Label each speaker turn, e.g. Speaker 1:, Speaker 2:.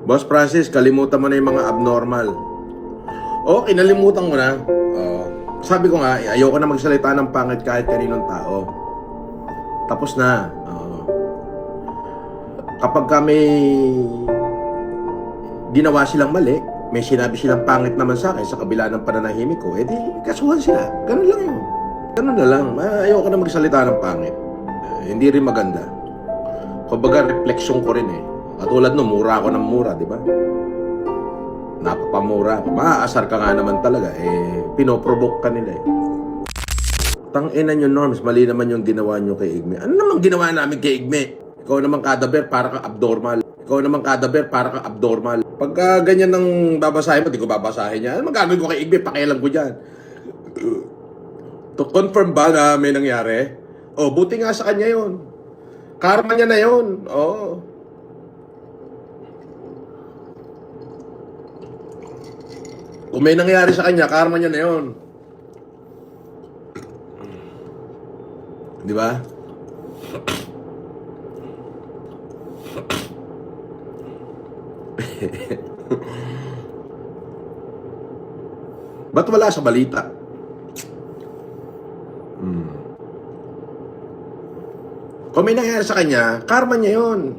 Speaker 1: Boss Francis, kalimutan mo na yung mga abnormal. Oo, kinalimutan ko na. Sabi ko nga, ayoko na magsalita ng pangit kahit kaninong tao. Tapos na. Kapag kami ginawa silang mali, may sinabi silang pangit naman sa akin sa kabila ng pananahimik ko, edi kasuhan sila. Ganun lang yun. Ganun na lang. Ayoko na magsalita ng pangit. Hindi rin maganda. Kumbaga, refleksyon ko rin eh. Katulad no, mura ako ng mura, di ba? Napapamura ako. Maaasar ka nga naman talaga, pinoprovoke ka nila eh. Tangina nyo, Norms, mali naman yung ginawa nyo kay Igme. Ano naman ginawa namin kay Igme? Ikaw naman kadaber, para kang abnormal. Ikaw naman kadaber, para kang abnormal. Pagka ganyan ng babasahin mo, di ko babasahin niya. Ano magagawin ko kay Igme? Pakialam ko dyan. To confirm ba na may nangyari? Buti nga sa kanya yun. Karma niya na yun. Kung may nangyari sa kanya, karma niya na yun. Di ba? Ba't wala sa balita? Kung may nangyari sa kanya, karma niya yun.